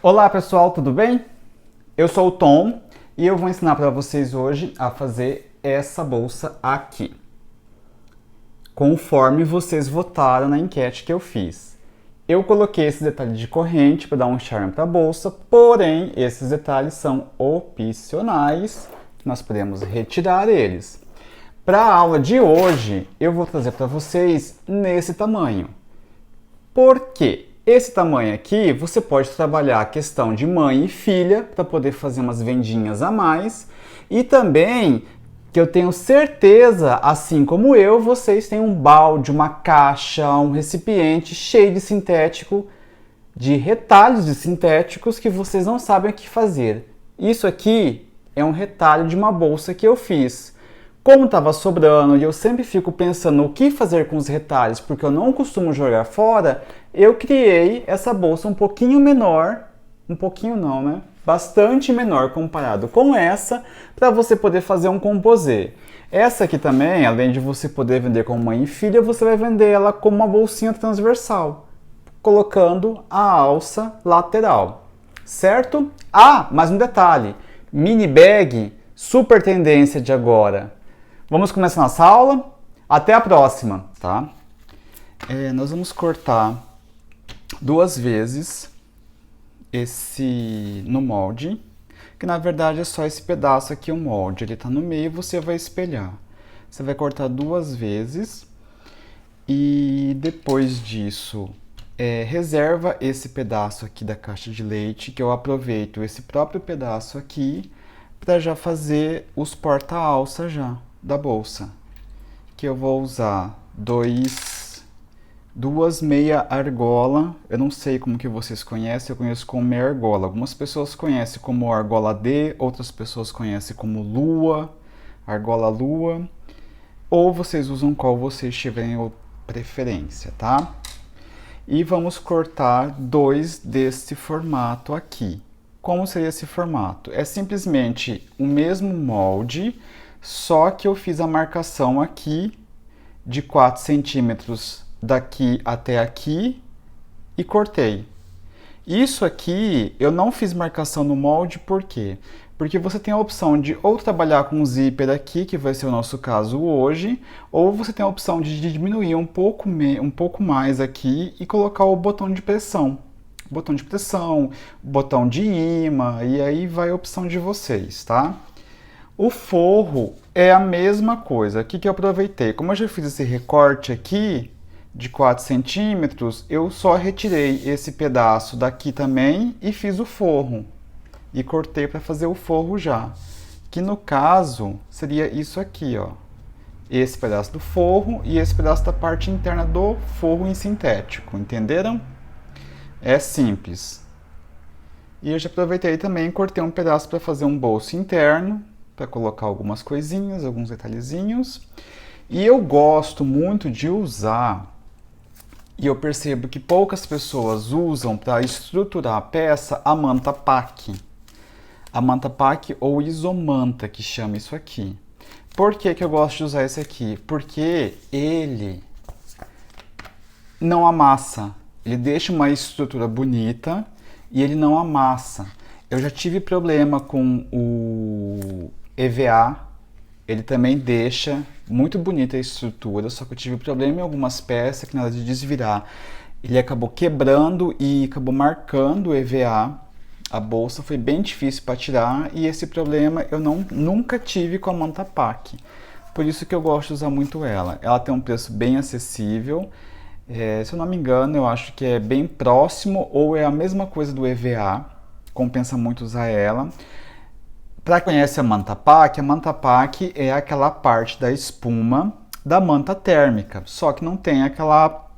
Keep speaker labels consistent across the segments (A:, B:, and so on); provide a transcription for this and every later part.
A: Olá pessoal, tudo bem? Eu sou o Tom e eu vou ensinar para vocês hoje a fazer essa bolsa aqui, conforme vocês votaram na enquete que eu fiz. Eu coloquei esse detalhe de corrente para dar um charme para a bolsa, porém esses detalhes são opcionais, nós podemos retirar eles. Para a aula de hoje, eu vou trazer para vocês nesse tamanho. Por quê? Esse tamanho aqui, você pode trabalhar a questão de mãe e filha para poder fazer umas vendinhas a mais. E também, que eu tenho certeza, assim como eu, vocês têm um balde, uma caixa, um recipiente cheio de sintético, de retalhos de sintéticos que vocês não sabem o que fazer. Isso aqui é um retalho de uma bolsa que eu fiz. Como estava sobrando e eu sempre fico pensando o que fazer com os retalhos, porque eu não costumo jogar fora, eu criei essa bolsa um pouquinho menor, um pouquinho não, né? Bastante menor comparado com essa, para você poder fazer um composê. Essa aqui também, além de você poder vender como mãe e filha, você vai vender ela como uma bolsinha transversal, colocando a alça lateral, certo? Ah, mais um detalhe, mini bag, super tendência de agora. Vamos começar nossa aula? Até a próxima, tá? Nós vamos cortar 2 vezes esse no molde, que na verdade é só esse pedaço aqui o molde, ele tá no meio e você vai espelhar. Você vai cortar 2 vezes e depois disso reserva esse pedaço aqui da caixa de leite, que eu aproveito esse próprio pedaço aqui para já fazer os porta-alça já da bolsa, que eu vou usar duas meia argola. Eu não sei como que vocês conhecem, eu conheço como meia argola. Algumas pessoas conhecem como argola D, outras pessoas conhecem como lua, argola lua, ou vocês usam qual vocês tiverem preferência, tá? E vamos cortar 2 desse formato aqui. Como seria esse formato? É simplesmente o mesmo molde, só que eu fiz a marcação aqui de 4 centímetros daqui até aqui e cortei. Isso aqui eu não fiz marcação no molde, por quê? Porque você tem a opção de ou trabalhar com zíper aqui, que vai ser o nosso caso hoje, ou você tem a opção de diminuir um pouco mais aqui e colocar o botão de pressão. Botão de imã, e aí vai a opção de vocês, tá? O forro é a mesma coisa. O que eu aproveitei? Como eu já fiz esse recorte aqui de 4 centímetros, eu só retirei esse pedaço daqui também e fiz o forro. E cortei para fazer o forro já. Que no caso seria isso aqui, ó. Esse pedaço do forro e esse pedaço da parte interna do forro em sintético. Entenderam? É simples. E eu já aproveitei também e cortei um pedaço para fazer um bolso interno, para colocar algumas coisinhas, alguns detalhezinhos. E eu gosto muito de usar, e eu percebo que poucas pessoas usam para estruturar a peça, a manta pack. A manta pack ou isomanta, que chama isso aqui. Por que eu gosto de usar esse aqui? Porque ele não amassa. Ele deixa uma estrutura bonita e ele não amassa. Eu já tive problema com o EVA, ele também deixa muito bonita a estrutura, só que eu tive problema em algumas peças que na hora de desvirar ele acabou quebrando e acabou marcando o EVA. A bolsa foi bem difícil para tirar e esse problema eu nunca tive com a manta pack. Por isso que eu gosto de usar muito ela. Ela tem um preço bem acessível. Se eu não me engano, eu acho que é bem próximo ou é a mesma coisa do EVA. Compensa muito usar ela. Para quem conhece a manta pack é aquela parte da espuma da manta térmica, só que não tem aquela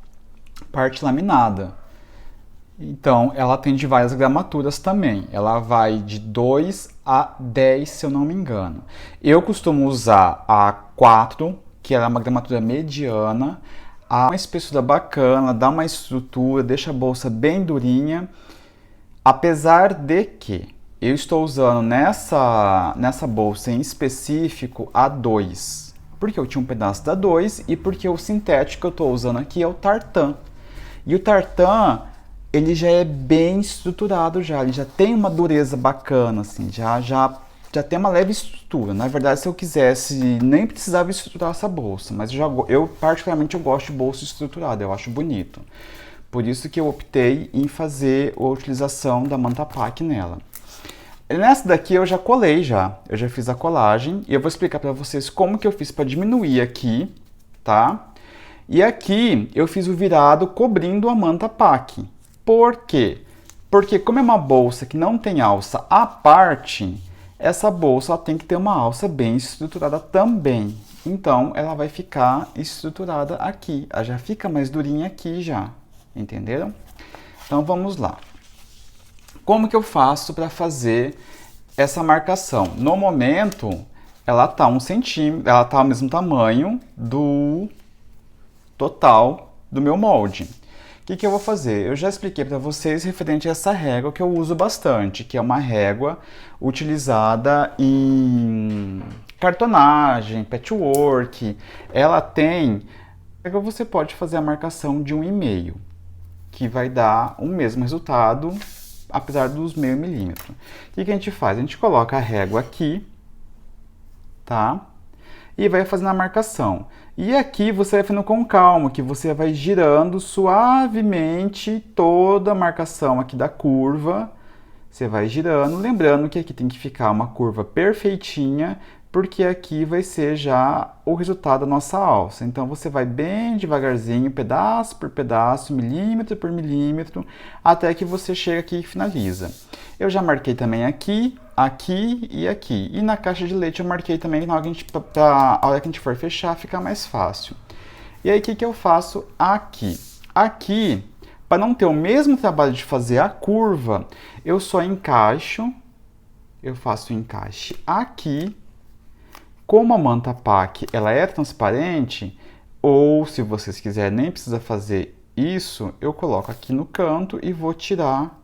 A: parte laminada. Então, ela tem de várias gramaturas também. Ela vai de 2 a 10, se eu não me engano. Eu costumo usar a 4, que ela é uma gramatura mediana. Há uma espessura bacana, dá uma estrutura, deixa a bolsa bem durinha. Apesar de que eu estou usando nessa bolsa em específico a 2. Porque eu tinha um pedaço da 2 e porque o sintético que eu estou usando aqui é o tartan. E o tartan ele já é bem estruturado já, ele já tem uma dureza bacana, assim, já tem uma leve estrutura. Na verdade, se eu quisesse, nem precisava estruturar essa bolsa, mas eu particularmente eu gosto de bolsa estruturada, eu acho bonito. Por isso que eu optei em fazer a utilização da manta pack nela. Nessa daqui eu já colei eu já fiz a colagem e eu vou explicar para vocês como que eu fiz para diminuir aqui, tá? E aqui eu fiz o virado cobrindo a manta pack. Por quê? Porque como é uma bolsa que não tem alça à parte, essa bolsa ela tem que ter uma alça bem estruturada também. Então ela vai ficar estruturada aqui. Ela já fica mais durinha aqui já. Entenderam? Então vamos lá. Como que eu faço para fazer essa marcação? No momento, ela está 1 centímetro, ela está ao mesmo tamanho do total do meu molde. O que eu vou fazer? Eu já expliquei para vocês referente a essa régua que eu uso bastante, que é uma régua utilizada em cartonagem, patchwork. Ela tem... Você pode fazer a marcação de 1,5, que vai dar o mesmo resultado, apesar dos meio milímetro. O que a gente faz? A gente coloca a régua aqui, tá? E vai fazendo a marcação. E aqui você vai fazendo com calma, que você vai girando suavemente toda a marcação aqui da curva. Você vai girando, lembrando que aqui tem que ficar uma curva perfeitinha, porque aqui vai ser já o resultado da nossa alça. Então você vai bem devagarzinho, pedaço por pedaço, milímetro por milímetro, até que você chega aqui e finaliza. Eu já marquei também aqui, aqui e aqui. E na caixa de leite eu marquei também na hora que a gente for fechar, fica mais fácil. E aí o que eu faço aqui? Aqui, para não ter o mesmo trabalho de fazer a curva, eu só encaixo, eu faço o encaixe aqui. Como a manta pack ela é transparente, ou se vocês quiserem nem precisa fazer isso, eu coloco aqui no canto e vou tirar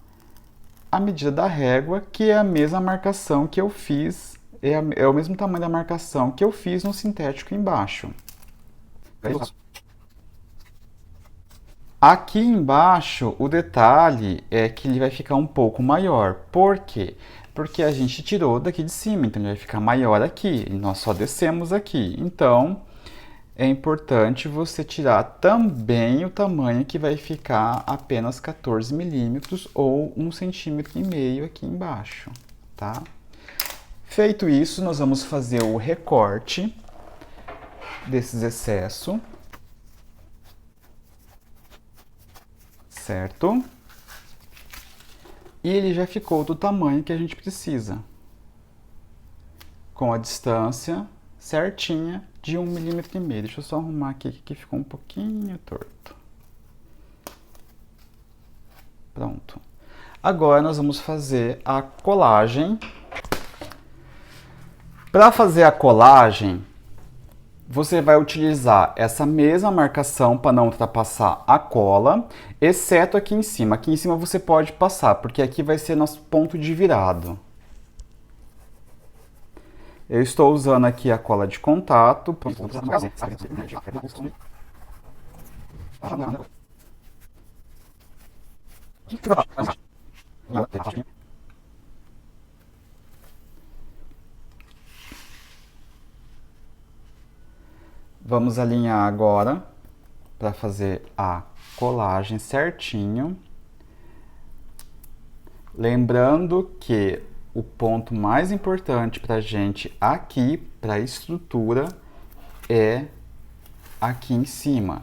A: a medida da régua, que é a mesma marcação que eu fiz, é o mesmo tamanho da marcação que eu fiz no sintético embaixo. Aqui embaixo, o detalhe é que ele vai ficar um pouco maior. Por quê? Porque a gente tirou daqui de cima, então ele vai ficar maior aqui, e nós só descemos aqui. Então, é importante você tirar também o tamanho que vai ficar apenas 14 milímetros ou 1,5 cm aqui embaixo, tá? Feito isso, nós vamos fazer o recorte desses excessos, certo? E ele já ficou do tamanho que a gente precisa, com a distância certinha de 1,5 mm. Deixa eu só arrumar aqui que ficou um pouquinho torto. Pronto. Agora nós vamos fazer a colagem. Para fazer a colagem, você vai utilizar essa mesma marcação para não ultrapassar a cola, exceto aqui em cima. Aqui em cima você pode passar, porque aqui vai ser nosso ponto de virado. Eu estou usando aqui a cola de contato. Vamos alinhar agora para fazer a colagem certinho. Lembrando que o ponto mais importante para a gente aqui, para a estrutura, é aqui em cima,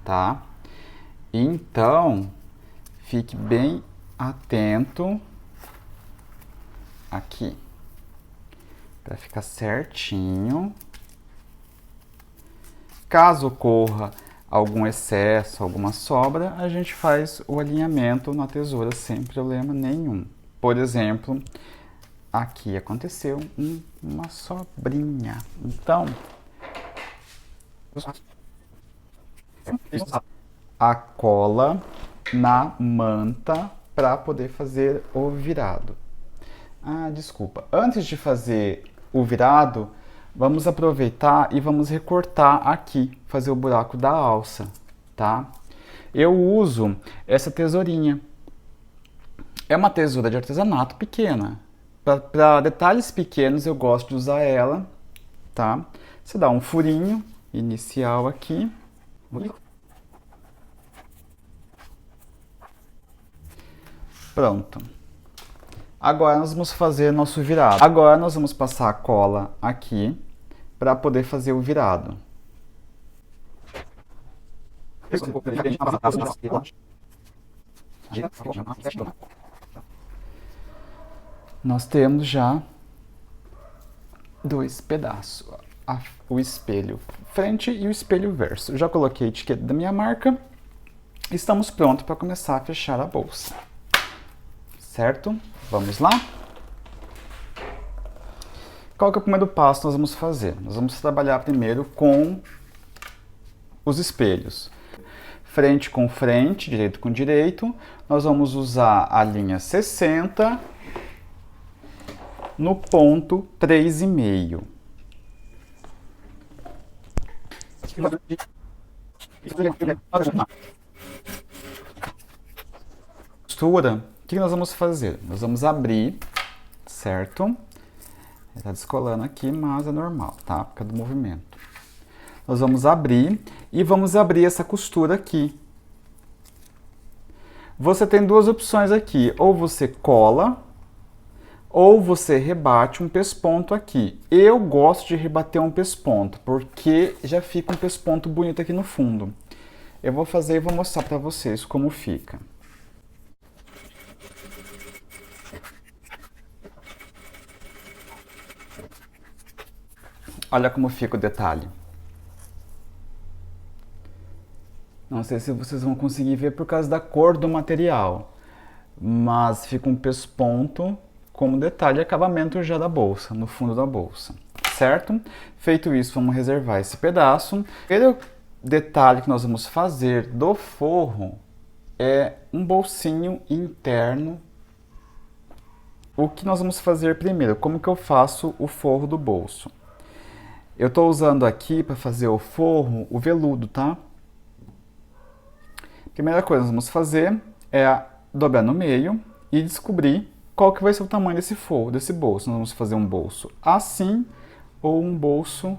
A: tá? Então, fique bem atento aqui, para ficar certinho. Caso ocorra algum excesso, alguma sobra, a gente faz o alinhamento na tesoura sem problema nenhum. Por exemplo, aqui aconteceu uma sobrinha. Então, a cola na manta para poder fazer o virado. Ah, desculpa. Antes de fazer o virado, vamos aproveitar e vamos recortar aqui, fazer o buraco da alça, tá? Eu uso essa tesourinha. É uma tesoura de artesanato pequena. Para detalhes pequenos eu gosto de usar ela, tá? Você dá um furinho inicial aqui. Pronto. Agora nós vamos fazer nosso virado. Agora nós vamos passar a cola aqui para poder fazer o virado. Nós temos já dois pedaços, o espelho frente e o espelho verso. Eu já coloquei a etiqueta da minha marca. Estamos prontos para começar a fechar a bolsa. Certo? Vamos lá? Qual que é o primeiro passo que nós vamos fazer? Nós vamos trabalhar primeiro com os espelhos. Frente com frente, direito com direito. Nós vamos usar a linha 60 no ponto 3,5. Costura, o que nós vamos fazer? Nós vamos abrir, certo? Está descolando aqui, mas é normal, tá? Por causa do movimento. Nós vamos abrir e vamos abrir essa costura aqui. Você tem duas opções aqui, ou você cola, ou você rebate um pesponto aqui. Eu gosto de rebater um pesponto, porque já fica um pesponto bonito aqui no fundo. Eu vou fazer e vou mostrar para vocês como fica. Olha como fica o detalhe. Não sei se vocês vão conseguir ver por causa da cor do material, mas fica um pesponto como detalhe e acabamento já da bolsa, no fundo da bolsa, certo? Feito isso, vamos reservar esse pedaço. O primeiro detalhe que nós vamos fazer do forro é um bolsinho interno. O que nós vamos fazer primeiro? Como que eu faço o forro do bolso? Eu estou usando aqui para fazer o forro, o veludo, tá? Primeira coisa que nós vamos fazer é dobrar no meio e descobrir qual que vai ser o tamanho desse forro, desse bolso. Nós vamos fazer um bolso assim ou um bolso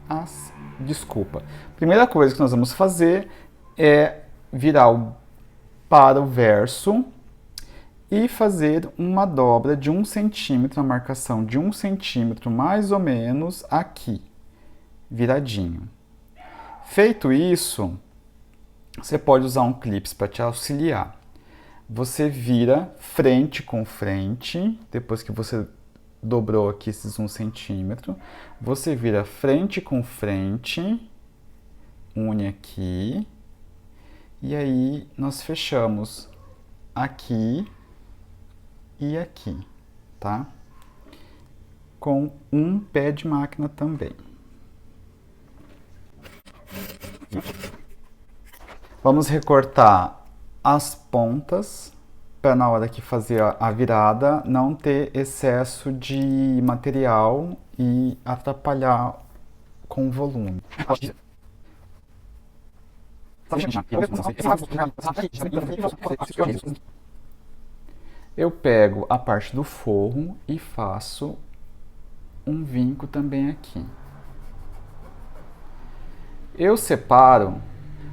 A: assim. Desculpa. Primeira coisa que nós vamos fazer é virar para o verso e fazer uma dobra de 1 centímetro, a marcação de 1 centímetro mais ou menos aqui, viradinho. Feito isso, você pode usar um clips para te auxiliar. Você vira frente com frente, depois que você dobrou aqui esses 1 centímetro, você vira frente com frente, une aqui, e aí nós fechamos aqui e aqui, tá? Com um pé de máquina também. Vamos recortar as pontas para na hora que fazer a virada não ter excesso de material e atrapalhar com o volume. Eu pego a parte do forro e faço um vinco também aqui. Eu separo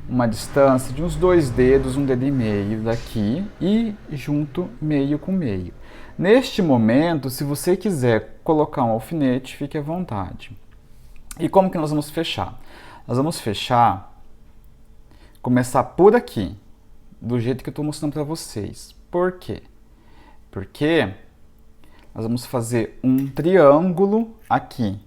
A: uma distância de uns 2 dedos, 1 dedo e meio daqui e junto meio com meio. Neste momento, se você quiser colocar um alfinete, fique à vontade. E como que nós vamos fechar? Nós vamos fechar, começar por aqui, do jeito que eu estou mostrando para vocês. Por quê? Porque nós vamos fazer um triângulo aqui.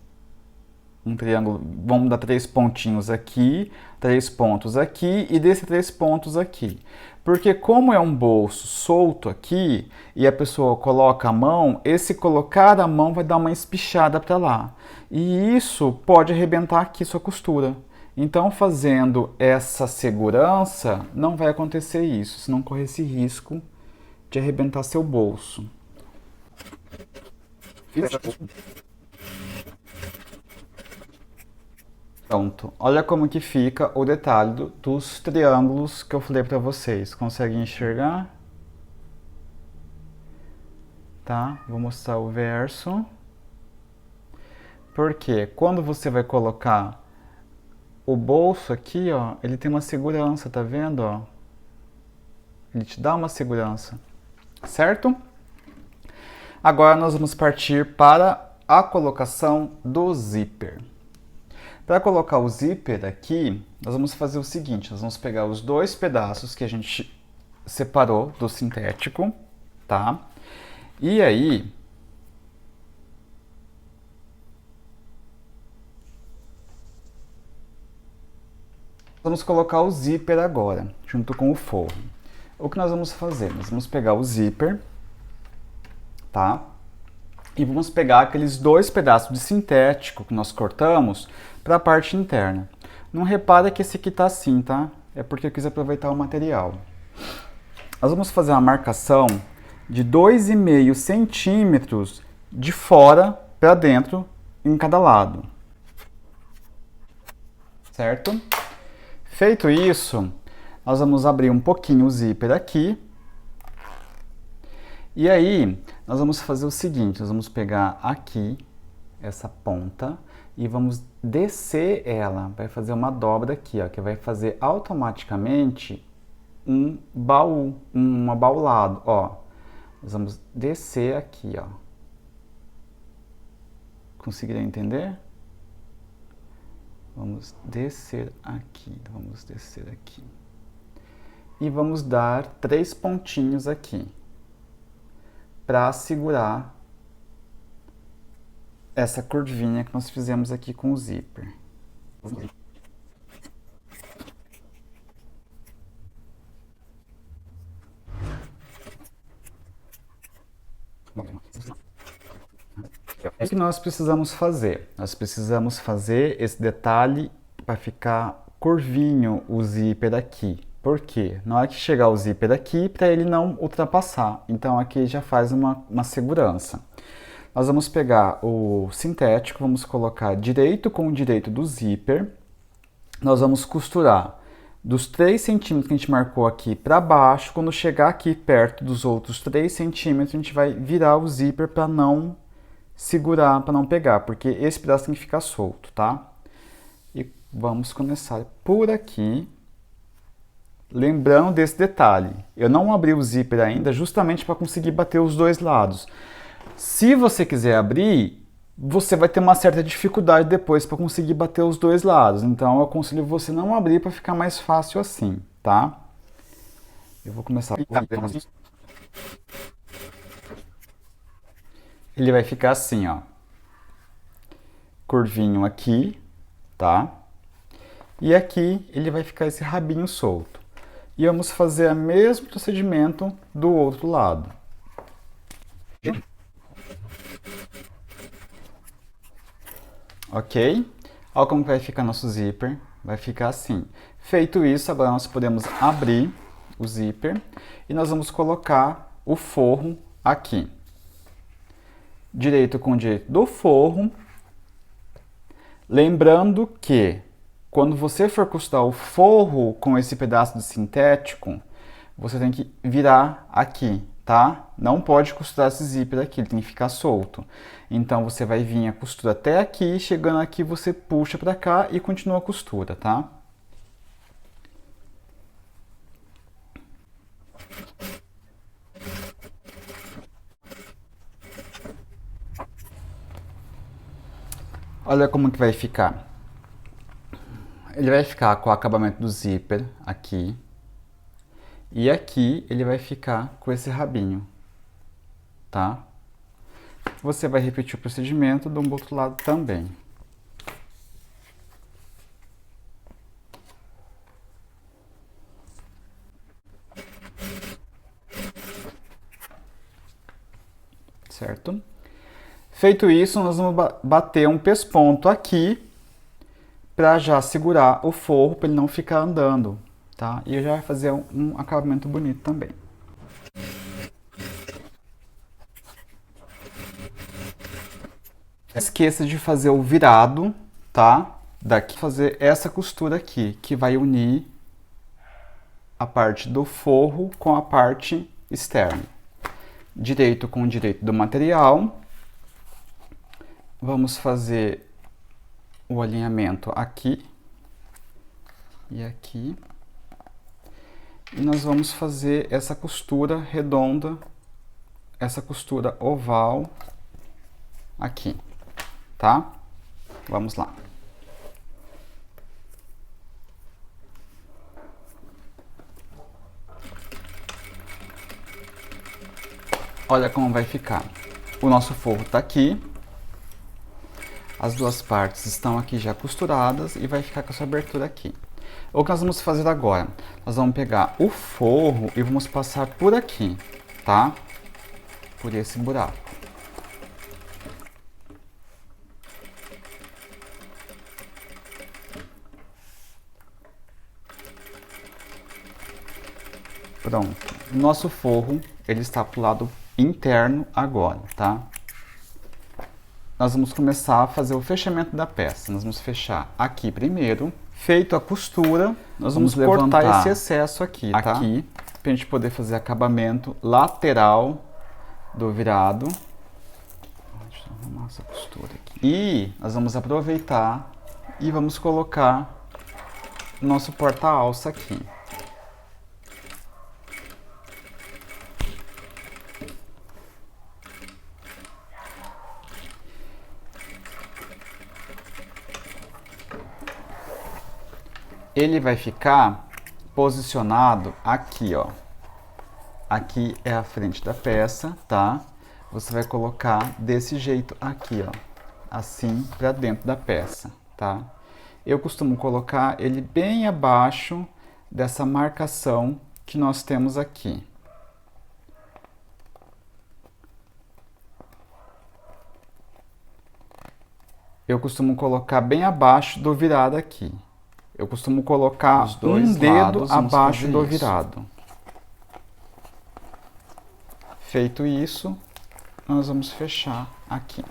A: Um triângulo, vamos dar 3 pontinhos aqui, 3 pontos aqui e desses 3 pontos aqui. Porque como é um bolso solto aqui e a pessoa coloca a mão, esse colocar a mão vai dar uma espichada para lá. E isso pode arrebentar aqui sua costura. Então, fazendo essa segurança, não vai acontecer isso, se não correr esse risco de arrebentar seu bolso. Pronto, olha como que fica o detalhe dos triângulos que eu falei para vocês. Conseguem enxergar? Tá, vou mostrar o verso. Porque quando você vai colocar o bolso aqui, ó, ele tem uma segurança, tá vendo, ó? Ele te dá uma segurança, certo? Agora nós vamos partir para a colocação do zíper. Para colocar o zíper aqui, nós vamos fazer o seguinte, nós vamos pegar os dois pedaços que a gente separou do sintético, tá? E aí, vamos colocar o zíper agora, junto com o forro. O que nós vamos fazer? Nós vamos pegar o zíper, tá? E vamos pegar aqueles dois pedaços de sintético que nós cortamos para a parte interna. Não repara que esse aqui tá assim, tá? É porque eu quis aproveitar o material. Nós vamos fazer uma marcação de 2,5 centímetros de fora para dentro em cada lado. Certo? Feito isso, nós vamos abrir um pouquinho o zíper aqui. E aí, nós vamos fazer o seguinte, nós vamos pegar aqui essa ponta e vamos descer ela, vai fazer uma dobra aqui, ó, que vai fazer automaticamente um baú, um abaulado, ó. Nós vamos descer aqui, ó. Conseguiram entender? Vamos descer aqui, vamos descer aqui. E vamos dar 3 pontinhos aqui, para segurar essa curvinha que nós fizemos aqui com o zíper. O que nós precisamos fazer? Nós precisamos fazer esse detalhe para ficar curvinho o zíper aqui. Por quê? Na hora que chegar o zíper aqui, para ele não ultrapassar. Então aqui já faz uma segurança. Nós vamos pegar o sintético, vamos colocar direito com o direito do zíper. Nós vamos costurar dos 3 centímetros que a gente marcou aqui para baixo. Quando chegar aqui perto dos outros 3 centímetros, a gente vai virar o zíper para não segurar, para não pegar, porque esse pedaço tem que ficar solto, tá? E vamos começar por aqui. Lembrando desse detalhe, eu não abri o zíper ainda justamente para conseguir bater os dois lados. Se você quiser abrir, você vai ter uma certa dificuldade depois para conseguir bater os dois lados. Então eu aconselho você não abrir para ficar mais fácil assim, tá? Eu vou começar. Ele vai ficar assim, ó. Curvinho aqui, tá? E aqui ele vai ficar esse rabinho solto. E vamos fazer o mesmo procedimento do outro lado. Ok? Olha como vai ficar nosso zíper. Vai ficar assim. Feito isso, agora nós podemos abrir o zíper e nós vamos colocar o forro aqui. Direito com direito do forro. Lembrando que quando você for costurar o forro com esse pedaço de sintético, você tem que virar aqui, tá? Não pode costurar esse zíper aqui, ele tem que ficar solto. Então você vai vir a costura até aqui, chegando aqui você puxa para cá e continua a costura, tá? Olha como que vai ficar. Ele vai ficar com o acabamento do zíper aqui. E aqui ele vai ficar com esse rabinho, tá? Você vai repetir o procedimento do outro lado também. Certo? Feito isso, nós vamos bater um pesponto aqui para já segurar o forro para ele não ficar andando, tá? E já vai fazer um acabamento bonito também. Não esqueça de fazer o virado, tá? daqui fazer essa costura aqui, que vai unir a parte do forro com a parte externa. Direito com direito do material. Vamos fazer o alinhamento aqui e aqui. E nós vamos fazer essa costura redonda, essa costura oval aqui, tá? Vamos lá. Olha como vai ficar. O nosso forro está aqui. As duas partes estão aqui já costuradas e vai ficar com essa abertura aqui. O que nós vamos fazer agora? Nós vamos pegar o forro e vamos passar por aqui, tá? Por esse buraco. Pronto. O nosso forro, ele está pro lado interno agora, tá? Nós vamos começar a fazer o fechamento da peça. Nós vamos fechar aqui primeiro. Feito a costura, nós vamos cortar esse excesso aqui, tá? Aqui, pra gente poder fazer acabamento lateral do virado. Deixa eu arrumar essa costura aqui. E nós vamos aproveitar e vamos colocar nosso porta-alça aqui. Ele vai ficar posicionado aqui, ó. Aqui é a frente da peça, tá? Você vai colocar desse jeito aqui, ó. Assim, pra dentro da peça, tá? Eu costumo colocar ele bem abaixo dessa marcação que nós temos aqui. Eu costumo colocar bem abaixo do virado aqui. Eu costumo colocar um dedo abaixo do virado. Feito isso, nós vamos fechar aqui.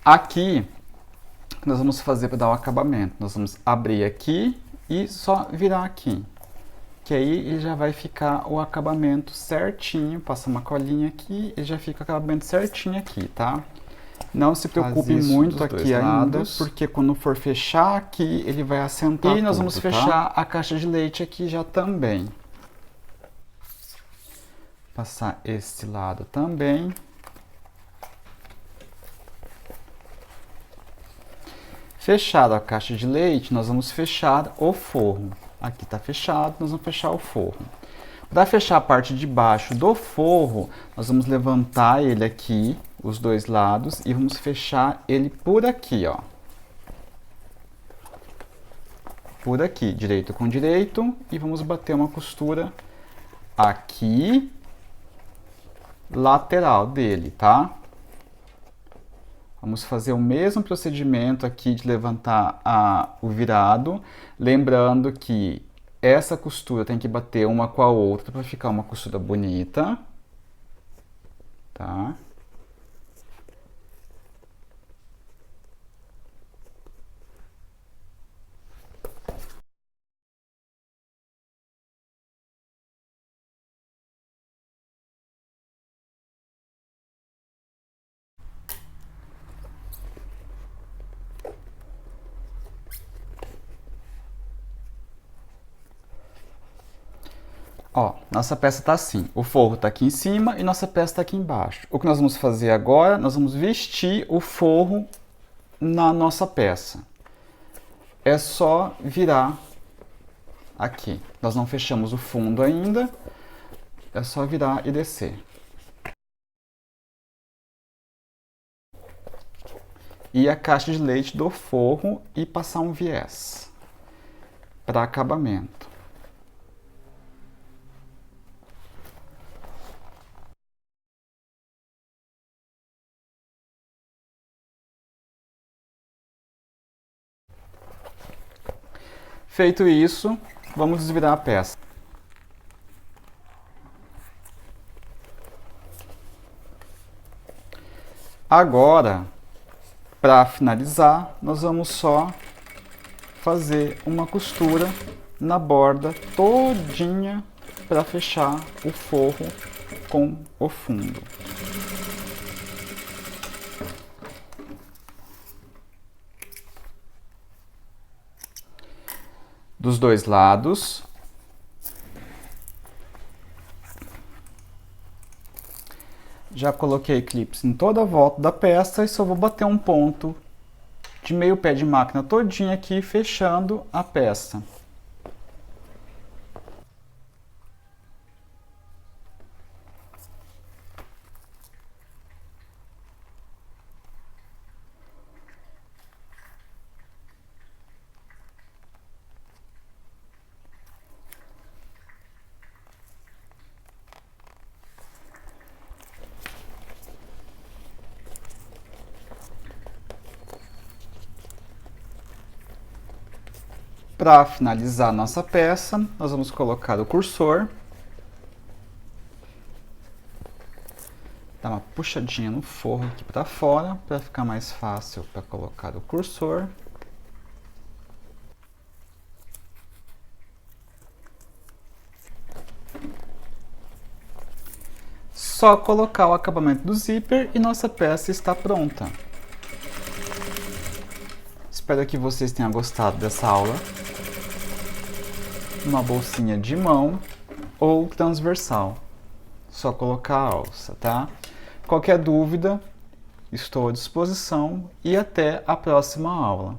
A: Aqui, nós vamos fazer para dar o acabamento. Nós vamos abrir aqui e só virar aqui. Que aí ele já vai ficar o acabamento certinho, passa uma colinha aqui e já fica o acabamento certinho aqui, tá? Não se preocupe muito aqui ainda, porque quando for fechar aqui, ele vai assentar tudo, nós vamos fechar a caixa de leite aqui já também. Passar esse lado também. Fechada a caixa de leite, nós vamos fechar o forro. Aqui está fechado, nós vamos fechar o forro. Para fechar a parte de baixo do forro, nós vamos levantar ele aqui, os dois lados, e vamos fechar ele por aqui, ó. Por aqui, direito com direito, e vamos bater uma costura aqui, lateral dele, tá? Vamos fazer o mesmo procedimento aqui de levantar o virado, lembrando que essa costura tem que bater uma com a outra para ficar uma costura bonita, tá? Ó, nossa peça tá assim, o forro tá aqui em cima e nossa peça tá aqui embaixo. O que nós vamos fazer agora, nós vamos vestir o forro na nossa peça. É só virar aqui. Nós não fechamos o fundo ainda, é só virar e descer. E a caixa de leite do forro e passar um viés para acabamento. Feito isso, vamos desvirar a peça. Agora, para finalizar, nós vamos só fazer uma costura na borda todinha para fechar o forro com o fundo. Dos dois lados. Já coloquei clips em toda a volta da peça e só vou bater um ponto de meio pé de máquina todinha aqui, fechando a peça. Para finalizar nossa peça, nós vamos colocar o cursor. Dar uma puxadinha no forro aqui para fora, para ficar mais fácil para colocar o cursor. Só colocar o acabamento do zíper e nossa peça está pronta. Espero que vocês tenham gostado dessa aula. Uma bolsinha de mão ou transversal. Só colocar a alça, tá? Qualquer dúvida, estou à disposição e até a próxima aula.